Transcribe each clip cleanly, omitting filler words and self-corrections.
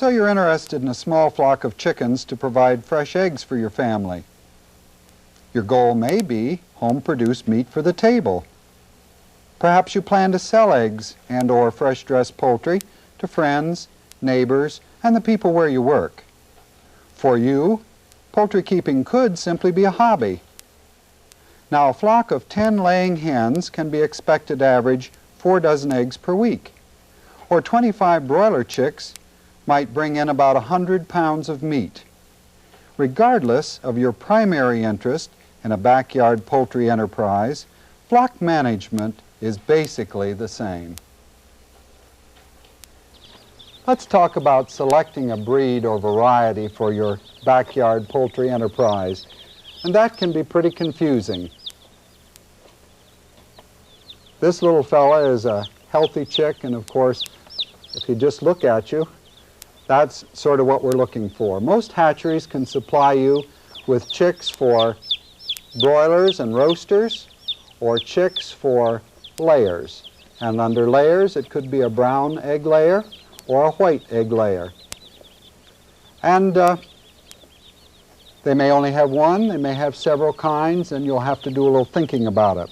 So you're interested in a small flock of chickens to provide fresh eggs for your family. Your goal may be home-produced meat for the table. Perhaps you plan to sell eggs and/or fresh-dressed poultry to friends, neighbors, and the people where you work. For you, poultry keeping could simply be a hobby. Now, a flock of 10 laying hens can be expected to average 4 dozen eggs per week, or 25 broiler chicks might bring in about 100 pounds of meat. Regardless of your primary interest in a backyard poultry enterprise, flock management is basically the same. Let's talk about selecting a breed or variety for your backyard poultry enterprise, and that can be pretty confusing. This little fella is a healthy chick, and of course, if you just look at you, that's sort of what we're looking for. Most hatcheries can supply you with chicks for broilers and roasters, or chicks for layers. And under layers, it could be a brown egg layer or a white egg layer. And they may only have one, they may have several kinds, and you'll have to do a little thinking about it.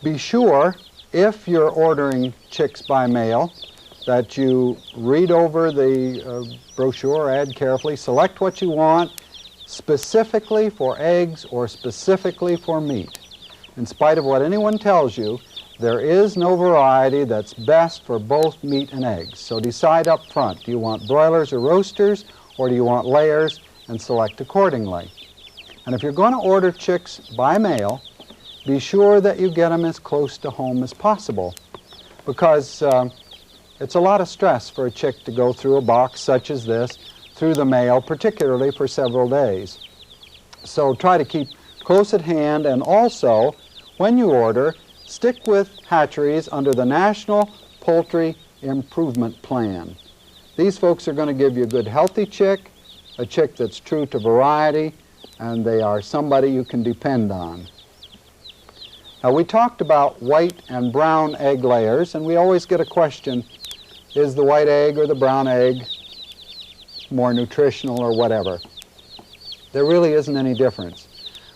Be sure, if you're ordering chicks by mail, that you read over the brochure or ad carefully, select what you want specifically for eggs or specifically for meat. In spite of what anyone tells you, there is no variety that's best for both meat and eggs. So decide up front, do you want broilers or roasters, or do you want layers, and select accordingly. And if you're going to order chicks by mail, be sure that you get them as close to home as possible, because it's a lot of stress for a chick to go through a box such as this, through the mail, particularly for several days. So try to keep close at hand, and also, when you order, stick with hatcheries under the National Poultry Improvement Plan. These folks are going to give you a good healthy chick, a chick that's true to variety, and they are somebody you can depend on. Now, we talked about white and brown egg layers, and we always get a question, is the white egg or the brown egg more nutritional or whatever? There really isn't any difference.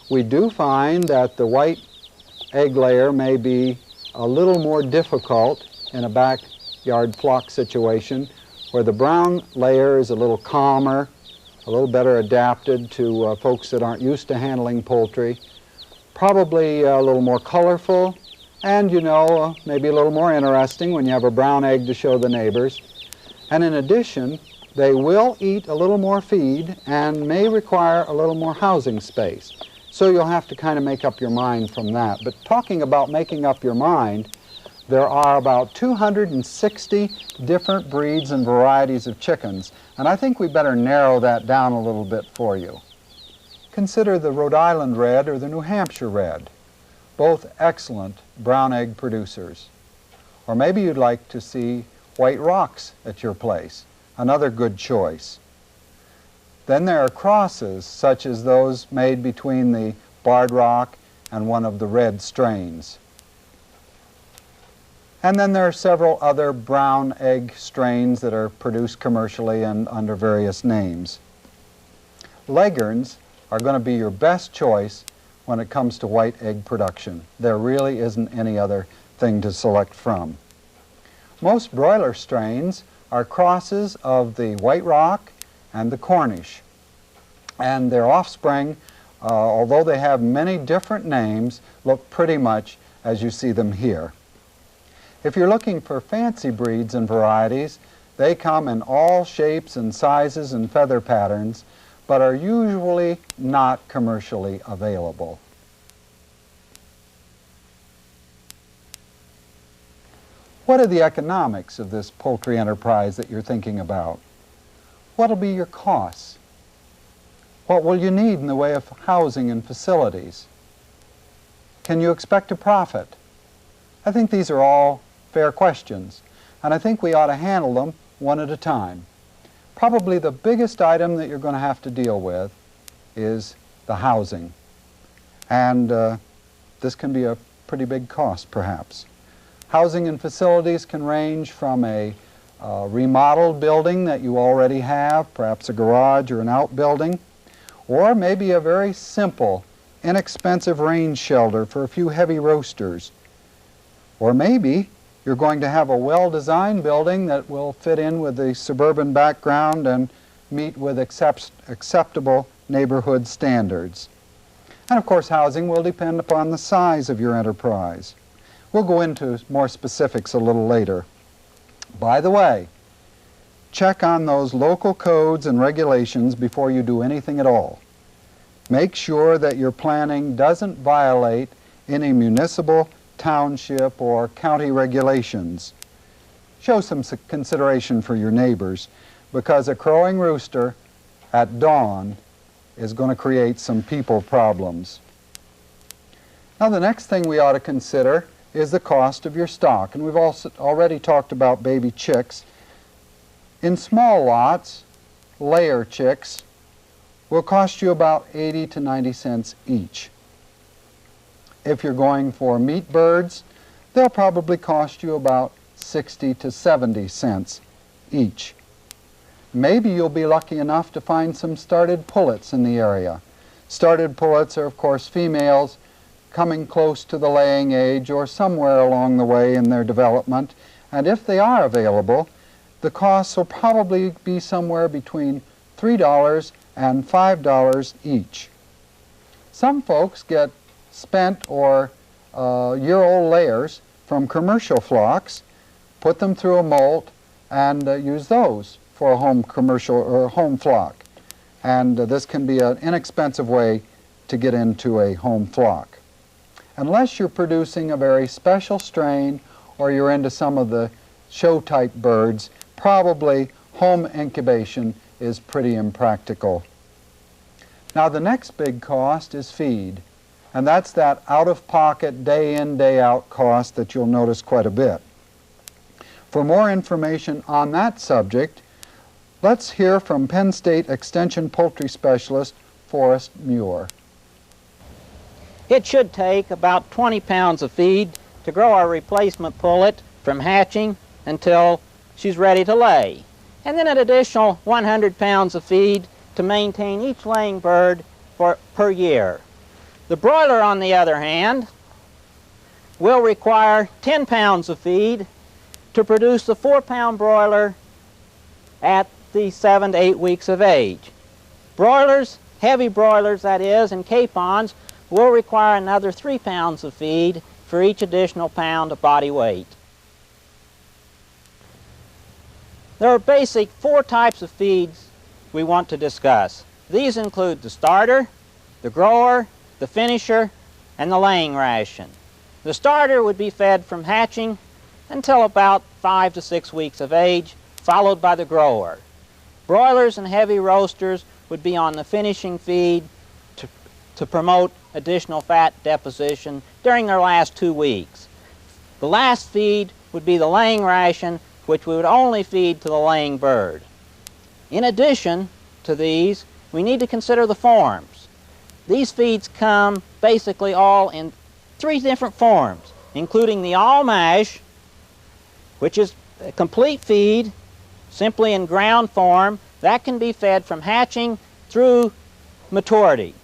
We do find that the white egg layer may be a little more difficult in a backyard flock situation, where the brown layer is a little calmer, a little better adapted to folks that aren't used to handling poultry, probably a little more colorful, and, you know, maybe a little more interesting when you have a brown egg to show the neighbors. And in addition, they will eat a little more feed and may require a little more housing space. So you'll have to kind of make up your mind from that. But talking about making up your mind, there are about 260 different breeds and varieties of chickens, and I think we better narrow that down a little bit for you. Consider the Rhode Island Red or the New Hampshire Red, both excellent brown egg producers. Or maybe you'd like to see White Rocks at your place, another good choice. Then there are crosses, such as those made between the Barred Rock and one of the red strains. And then there are several other brown egg strains that are produced commercially and under various names. Leghorns are going to be your best choice when it comes to white egg production. There really isn't any other thing to select from. Most broiler strains are crosses of the White Rock and the Cornish. And their offspring, although they have many different names, look pretty much as you see them here. If you're looking for fancy breeds and varieties, they come in all shapes and sizes and feather patterns, but are usually not commercially available. What are the economics of this poultry enterprise that you're thinking about? What will be your costs? What will you need in the way of housing and facilities? Can you expect a profit? I think these are all fair questions, and I think we ought to handle them one at a time. Probably the biggest item that you're going to have to deal with is the housing. And this can be a pretty big cost, perhaps. Housing and facilities can range from a a remodeled building that you already have, perhaps a garage or an outbuilding, or maybe a very simple, inexpensive range shelter for a few heavy roasters. Or maybe you're going to have a well-designed building that will fit in with the suburban background and meet with acceptable neighborhood standards. And of course, housing will depend upon the size of your enterprise. We'll go into more specifics a little later. By the way, check on those local codes and regulations before you do anything at all. Make sure that your planning doesn't violate any municipal, township, or county regulations. Show some consideration for your neighbors, because a crowing rooster at dawn is going to create some people problems. Now, the next thing we ought to consider is the cost of your stock, and we've also already talked about baby chicks. In small lots, layer chicks will cost you about 80 to 90 cents each. If you're going for meat birds, they'll probably cost you about 60 to 70 cents each. Maybe you'll be lucky enough to find some started pullets in the area. Started pullets are, of course, females coming close to the laying age or somewhere along the way in their development, and if they are available, the costs will probably be somewhere between $3 and $5 each. Some folks get spent or year-old layers from commercial flocks, put them through a molt, and use those for a home commercial or a home flock. And this can be an inexpensive way to get into a home flock. Unless you're producing a very special strain or you're into some of the show-type birds, probably home incubation is pretty impractical. Now, the next big cost is feed, and that's that out-of-pocket, day-in, day-out cost that you'll notice quite a bit. For more information on that subject, let's hear from Penn State Extension Poultry Specialist Forrest Muir. It should take about 20 pounds of feed to grow our replacement pullet from hatching until she's ready to lay, and then an additional 100 pounds of feed to maintain each laying bird per year. The broiler, on the other hand, will require 10 pounds of feed to produce the 4-pound broiler at the 7 to 8 weeks of age. Broilers, heavy broilers that is, and capons, will require another 3 pounds of feed for each additional pound of body weight. There are basic 4 types of feeds we want to discuss. These include the starter, the grower, the finisher, and the laying ration. The starter would be fed from hatching until about 5 to 6 weeks of age, followed by the grower. Broilers and heavy roasters would be on the finishing feed to promote additional fat deposition during their last 2 weeks. The last feed would be the laying ration, which we would only feed to the laying bird. In addition to these, we need to consider the forms. These feeds come basically all in 3 different forms, including the all mash, which is a complete feed, simply in ground form, that can be fed from hatching through maturity.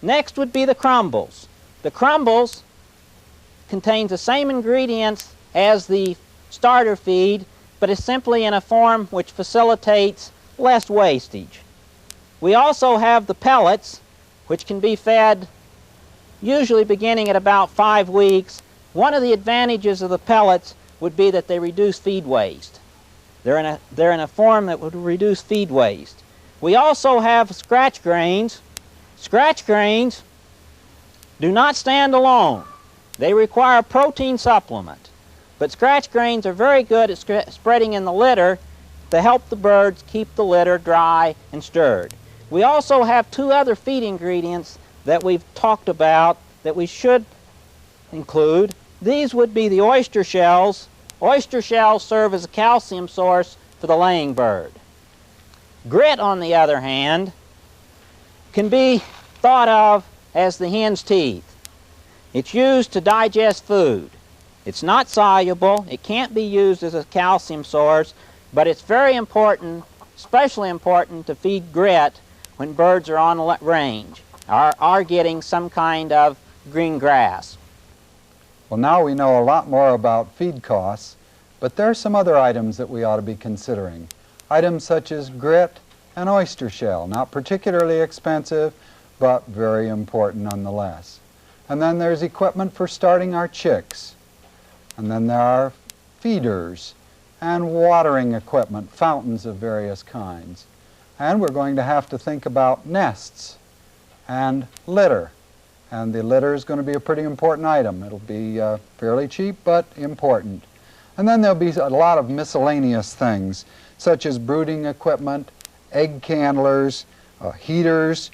Next would be the crumbles. The crumbles contains the same ingredients as the starter feed, but is simply in a form which facilitates less wastage. We also have the pellets, which can be fed usually beginning at about 5 weeks. One of the advantages of the pellets would be that they reduce feed waste. They're in a form that would reduce feed waste. We also have scratch grains. Scratch grains do not stand alone. They require a protein supplement. But scratch grains are very good at spreading in the litter to help the birds keep the litter dry and stirred. We also have 2 other feed ingredients that we've talked about that we should include. These would be the oyster shells. Oyster shells serve as a calcium source for the laying bird. Grit, on the other hand, can be thought of as the hen's teeth. It's used to digest food. It's not soluble. It can't be used as a calcium source, But it's very important, especially important, to feed grit when birds are on the range, are getting some kind of green grass. Well, now we know a lot more about feed costs, but there are some other items that we ought to be considering. Items such as grit and oyster shell, not particularly expensive, but very important nonetheless. And then there's equipment for starting our chicks. And then there are feeders and watering equipment, fountains of various kinds. And we're going to have to think about nests and litter. And the litter is going to be a pretty important item. It'll be fairly cheap, but important. And then there'll be a lot of miscellaneous things, such as brooding equipment, egg candlers, heaters,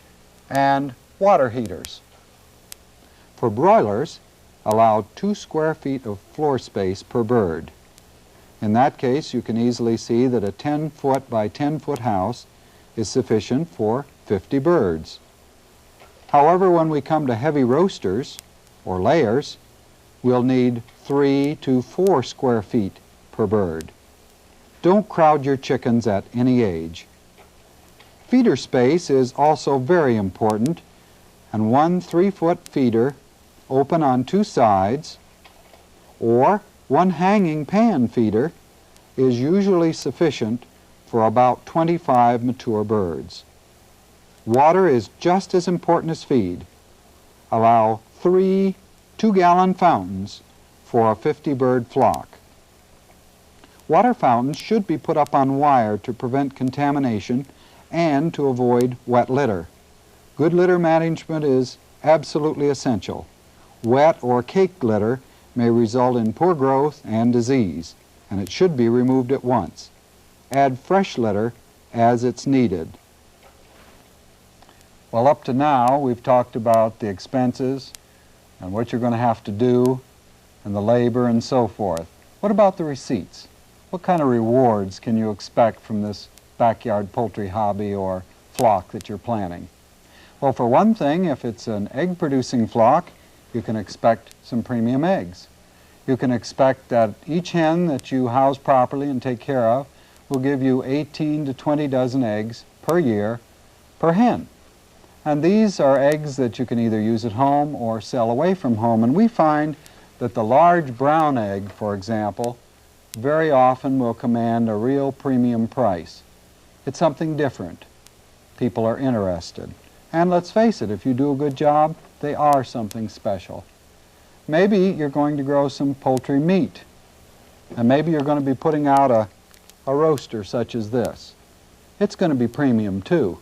and water heaters. For broilers, allow 2 square feet of floor space per bird. In that case, you can easily see that a 10-foot by 10-foot house is sufficient for 50 birds. However, when we come to heavy roasters, or layers, we'll need 3 to 4 square feet per bird. Don't crowd your chickens at any age. Feeder space is also very important, and 1 3-foot feeder open on 2 sides, or 1 hanging pan feeder is usually sufficient for about 25 mature birds. Water is just as important as feed. Allow 3 2-gallon fountains for a 50-bird flock. Water fountains should be put up on wire to prevent contamination and to avoid wet litter. Good litter management is absolutely essential. Wet or caked litter may result in poor growth and disease, and it should be removed at once. Add fresh litter as it's needed. Well, up to now, we've talked about the expenses and what you're going to have to do and the labor and so forth. What about the receipts? What kind of rewards can you expect from this backyard poultry hobby or flock that you're planning? Well, for one thing, if it's an egg-producing flock, you can expect some premium eggs. You can expect that each hen that you house properly and take care of will give you 18 to 20 dozen eggs per year per hen. And these are eggs that you can either use at home or sell away from home. And we find that the large brown egg, for example, very often will command a real premium price. It's something different. People are interested. And let's face it, if you do a good job, they are something special. Maybe you're going to grow some poultry meat. And maybe you're going to be putting out a roaster such as this. It's going to be premium too.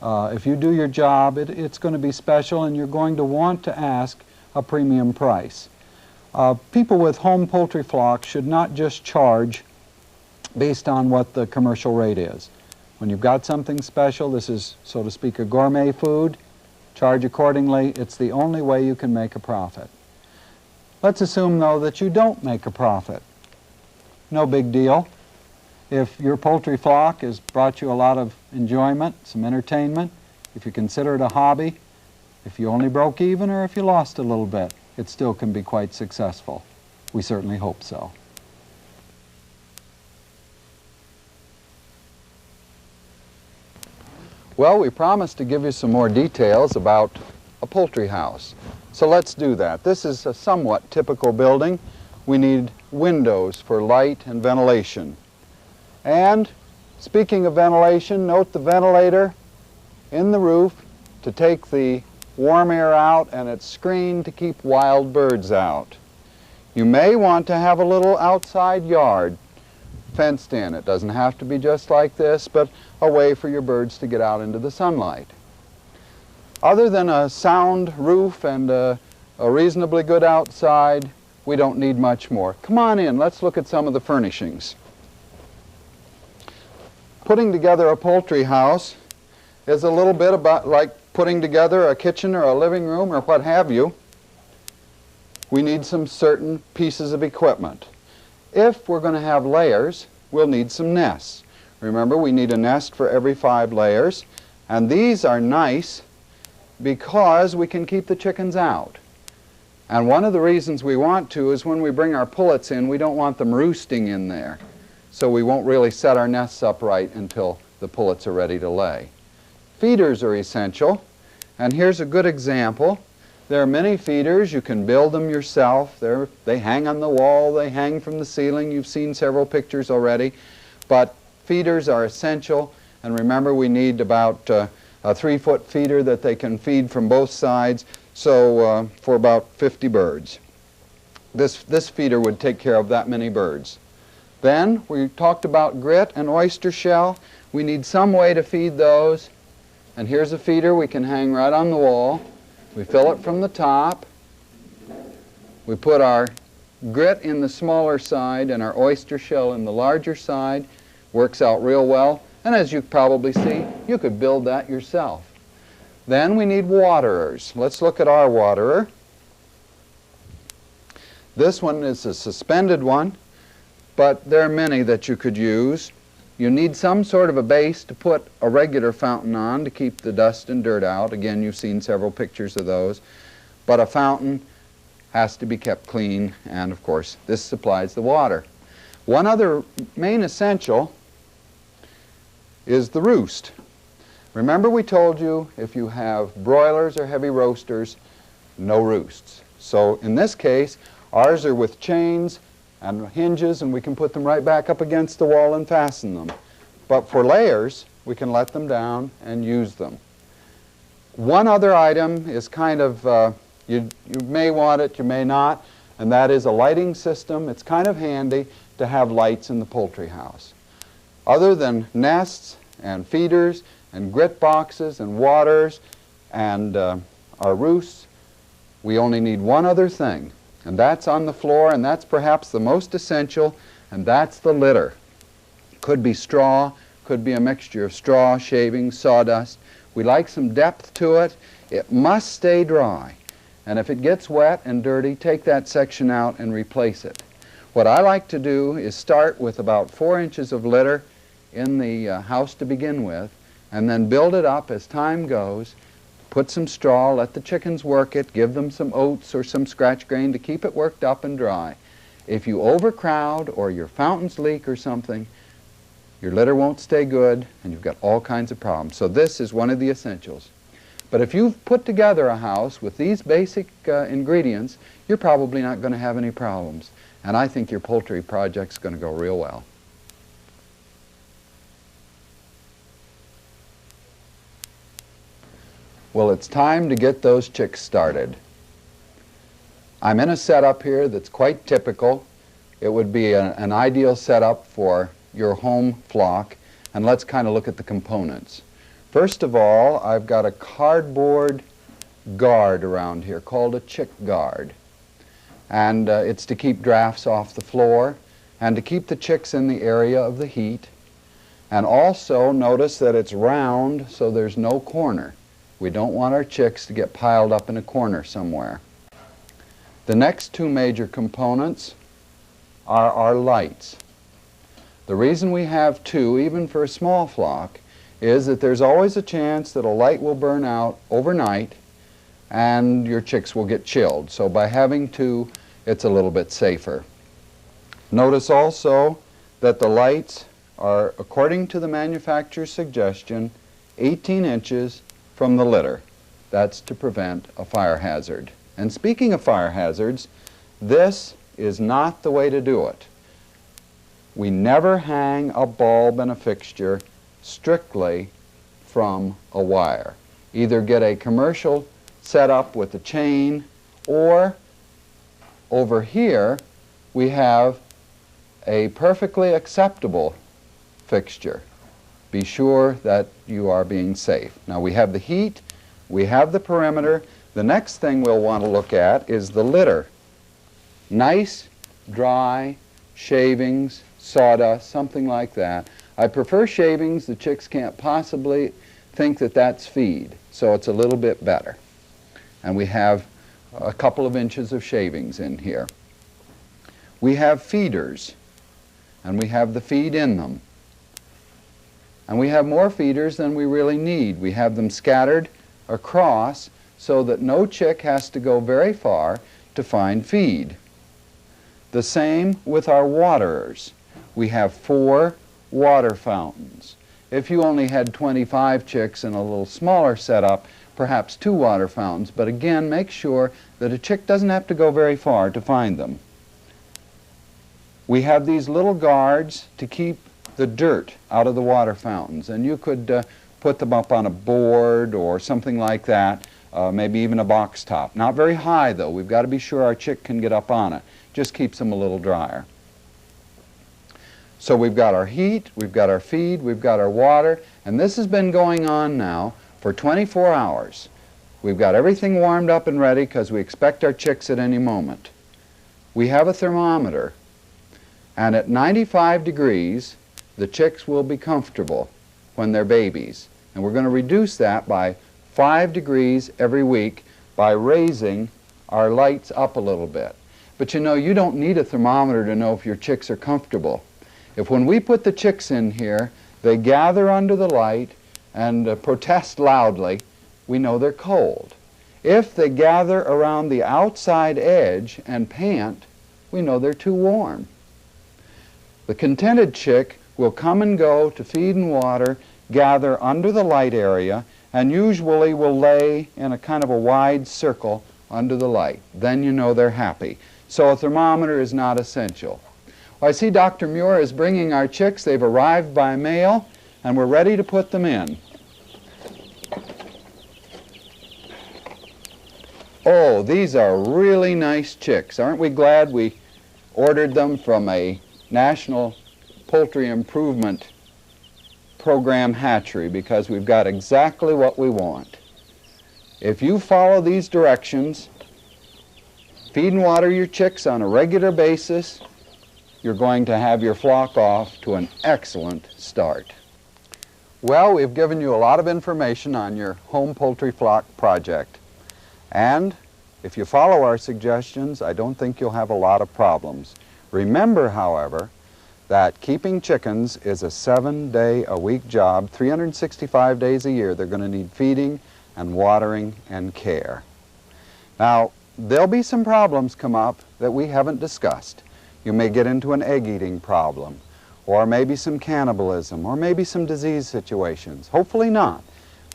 If you do your job, it's going to be special, and you're going to want to ask a premium price. People with home poultry flocks should not just charge based on what the commercial rate is. When you've got something special, this is, so to speak, a gourmet food, charge accordingly. It's the only way you can make a profit. Let's assume, though, that you don't make a profit. No big deal. If your poultry flock has brought you a lot of enjoyment, some entertainment, if you consider it a hobby, if you only broke even or if you lost a little bit, it still can be quite successful. We certainly hope so. Well, we promised to give you some more details about a poultry house. So let's do that. This is a somewhat typical building. We need windows for light and ventilation. And speaking of ventilation, note the ventilator in the roof to take the warm air out, and it's screened to keep wild birds out. You may want to have a little outside yard fenced in. It doesn't have to be just like this, but a way for your birds to get out into the sunlight. Other than a sound roof and a reasonably good outside, we don't need much more. Come on in, let's look at some of the furnishings. Putting together a poultry house is a little bit about like putting together a kitchen or a living room or what have you. We need some certain pieces of equipment. If we're going to have layers, we'll need some nests. Remember, we need a nest for every 5 layers, and these are nice because we can keep the chickens out. And one of the reasons we want to is when we bring our pullets in, we don't want them roosting in there. so we won't really set our nests up right until the pullets are ready to lay. Feeders are essential, and here's a good example. There are many feeders. You can build them yourself. They hang on the wall, they hang from the ceiling. You've seen several pictures already. But feeders are essential, and remember we need about a 3-foot feeder that they can feed from both sides, so for about 50 birds. This feeder would take care of that many birds. Then we talked about grit and oyster shell. We need some way to feed those, and here's a feeder we can hang right on the wall. We fill it from the top. We put our grit in the smaller side and our oyster shell in the larger side. Works out real well. And as you probably see, you could build that yourself. Then we need waterers. Let's look at our waterer. This one is a suspended one, but there are many that you could use. You need some sort of a base to put a regular fountain on to keep the dust and dirt out. Again, you've seen several pictures of those. But a fountain has to be kept clean, and of course, this supplies the water. One other main essential is the roost. Remember we told you if you have broilers or heavy roasters, no roosts. So in this case, ours are with chains and hinges, and we can put them right back up against the wall and fasten them. But for layers, we can let them down and use them. One other item is kind of, you may want it, you may not, and that is a lighting system. It's kind of handy to have lights in the poultry house. Other than nests and feeders and grit boxes and waters and our roosts, we only need one other thing. And that's on the floor, and that's perhaps the most essential, and that's the litter. Could be straw, could be a mixture of straw, shavings, sawdust. We like some depth to it. It must stay dry. And if it gets wet and dirty, take that section out and replace it. What I like to do is start with about 4 inches of litter in the house to begin with, and then build it up as time goes. Put some straw, let the chickens work it, give them some oats or some scratch grain to keep it worked up and dry. If you overcrowd or your fountains leak or something, your litter won't stay good and you've got all kinds of problems. So this is one of the essentials. But if you've put together a house with these basic ingredients, you're probably not going to have any problems. And I think your poultry project's going to go real well. Well, it's time to get those chicks started. I'm in a setup here that's quite typical. It would be an ideal setup for your home flock, and let's kind of look at the components. First of all, I've got a cardboard guard around here called a chick guard, and it's to keep drafts off the floor and to keep the chicks in the area of the heat. And also notice that it's round so there's no corner. We don't want our chicks to get piled up in a corner somewhere. The next 2 major components are our lights. The reason we have 2, even for a small flock, is that there's always a chance that a light will burn out overnight and your chicks will get chilled. So by having 2, it's a little bit safer. Notice also that the lights are, according to the manufacturer's suggestion, 18 inches from the litter. That's to prevent a fire hazard. And speaking of fire hazards, this is not the way to do it. We never hang a bulb and a fixture strictly from a wire. Either get a commercial setup with a chain, or over here we have a perfectly acceptable fixture. Be sure that you are being safe. Now we have the heat, we have the perimeter. The next thing we'll want to look at is the litter. Nice, dry shavings, sawdust, something like that. I prefer shavings. The chicks can't possibly think that that's feed, so it's a little bit better. And we have a couple of inches of shavings in here. We have feeders, and we have the feed in them. And we have more feeders than we really need. We have them scattered across so that no chick has to go very far to find feed. The same with our waterers. we have 4 water fountains. If you only had 25 chicks in a little smaller setup, perhaps 2 water fountains, but again, make sure that a chick doesn't have to go very far to find them. We have these little guards to keep the dirt out of the water fountains, and you could put them up on a board or something like that, maybe even a box top. Not very high though, we've got to be sure our chick can get up on it. Just keeps them a little drier. So we've got our heat, we've got our feed, we've got our water, and this has been going on now for 24 hours. We've got everything warmed up and ready because we expect our chicks at any moment. We have a thermometer, and at 95 degrees, the chicks will be comfortable when they're babies. And we're going to reduce that by 5 degrees every week by raising our lights up a little bit. But you know, you don't need a thermometer to know if your chicks are comfortable. If when we put the chicks in here, they gather under the light and protest loudly, we know they're cold. If they gather around the outside edge and pant, we know they're too warm. The contented chick will come and go to feed and water, gather under the light area, and usually will lay in a kind of a wide circle under the light. Then you know they're happy. So a thermometer is not essential. Well, I see Dr. Muir is bringing our chicks. They've arrived by mail, and we're ready to put them in. Oh, these are really nice chicks. Aren't we glad we ordered them from a National Poultry Improvement Program hatchery, because we've got exactly what we want. If you follow these directions, feed and water your chicks on a regular basis, you're going to have your flock off to an excellent start. Well, we've given you a lot of information on your home poultry flock project. And if you follow our suggestions, I don't think you'll have a lot of problems. Remember, however, that keeping chickens is a 7-day-a-week job, 365 days a year. They're going to need feeding and watering and care. Now, there'll be some problems come up that we haven't discussed. You may get into an egg-eating problem, or maybe some cannibalism, or maybe some disease situations. Hopefully not.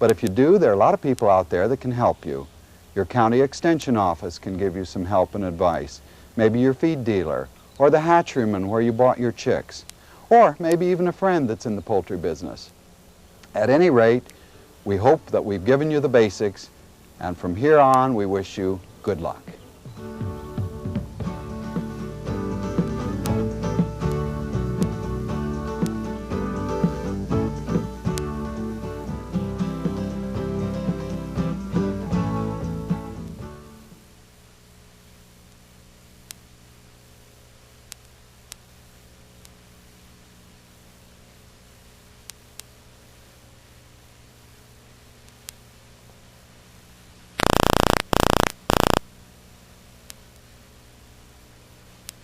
But if you do, there are a lot of people out there that can help you. Your county extension office can give you some help and advice. Maybe your feed dealer, or the hatcheryman where you bought your chicks, or maybe even a friend that's in the poultry business. At any rate, we hope that we've given you the basics, and from here on, we wish you good luck.